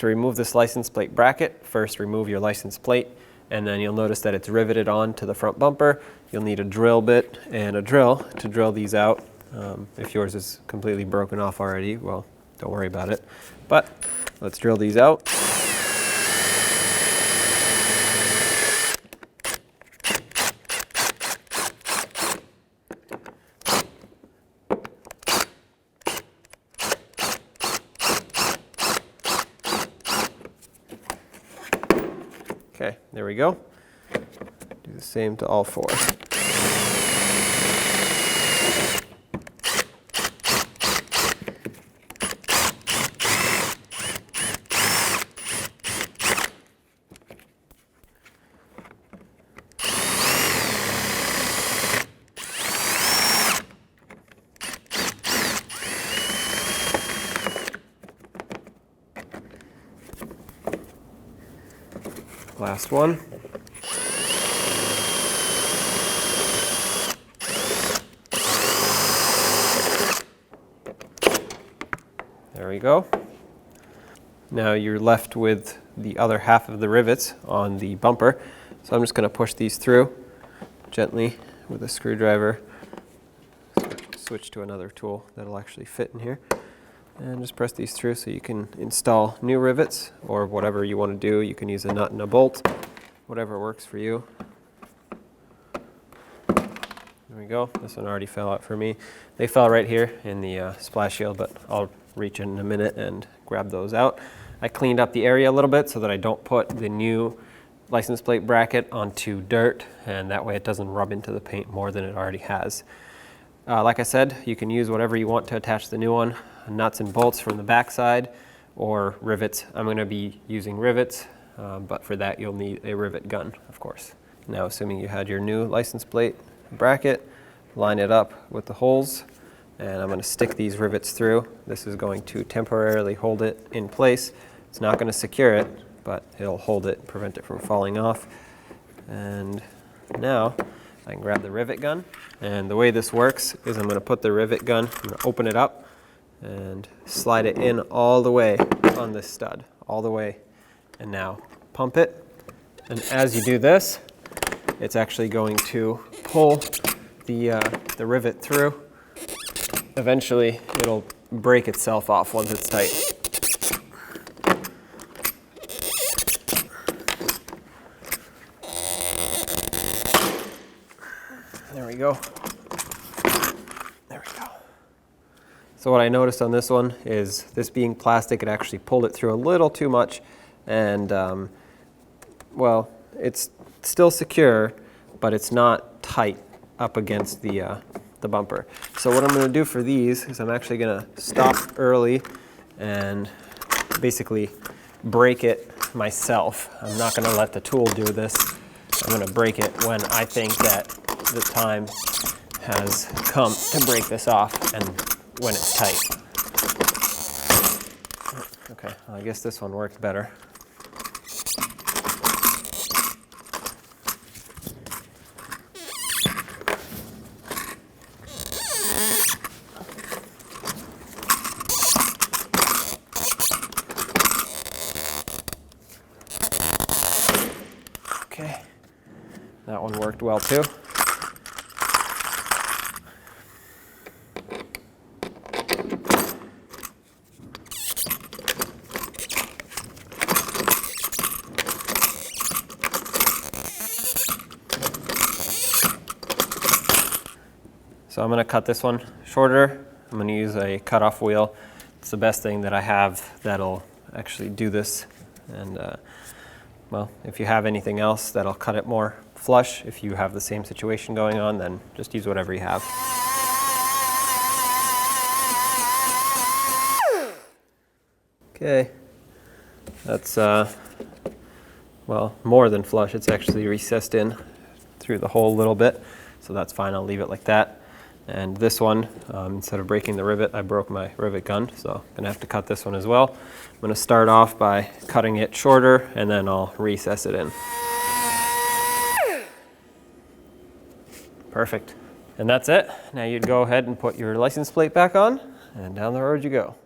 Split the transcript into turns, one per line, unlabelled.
To remove this license plate bracket, first remove your license plate, and then you'll notice that it's riveted on to the front bumper. You'll need a drill bit and a drill to drill these out. If yours is completely broken off already, well, don't worry about it. But let's drill these out. Okay, there we go. Do the same to all four. Last one. There we go. Now you're left with the other half of the rivets on the bumper. So I'm just going to push these through gently with a screwdriver. Switch to another tool that'll actually fit in here. And just press these through so you can install new rivets or whatever you want to do. You can use a nut and a bolt, whatever works for you. There we go. This one already fell out for me. They fell right here in the splash shield, but I'll reach in a minute and grab those out. I cleaned up the area a little bit so that I don't put the new license plate bracket onto dirt, and that way it doesn't rub into the paint more than it already has. Like I said, you can use whatever you want to attach the new one. Nuts and bolts from the back side or rivets. I'm going to be using rivets, but for that you'll need a rivet gun, of course. Now, assuming you had your new license plate bracket, line it up with the holes, and I'm going to stick these rivets through. This is going to temporarily hold it in place. It's not going to secure it, but it'll hold it, prevent it from falling off. And now I can grab the rivet gun, and the way this works is I'm going to put the rivet gun, I'm going to open it up and slide it in all the way on this stud, all the way, and now pump it. And as you do this, it's actually going to pull the rivet through. Eventually, it'll break itself off once it's tight. There we go. There we go. So what I noticed on this one is this being plastic, it actually pulled it through a little too much, and well, it's still secure, but it's not tight up against the bumper. So what I'm going to do for these is I'm actually going to stop early and basically break it myself. I'm not going to let the tool do this. I'm going to break it when I think that the time has come to break this off and when it's tight. Okay, well, I guess this one worked better. Okay, that one worked well too. So I'm going to cut this one shorter. I'm going to use a cutoff wheel. It's the best thing that I have that'll actually do this. And well, if you have anything else that'll cut it more flush, if you have the same situation going on, then just use whatever you have. Okay, that's well, more than flush. It's actually recessed in through the hole a little bit, so that's fine. I'll leave it like that. And this one, instead of breaking the rivet, I broke my rivet gun, so I'm going to have to cut this one as well. I'm going to start off by cutting it shorter, and then I'll recess it in. Perfect. And that's it. Now you'd go ahead and put your license plate back on, and down the road you go.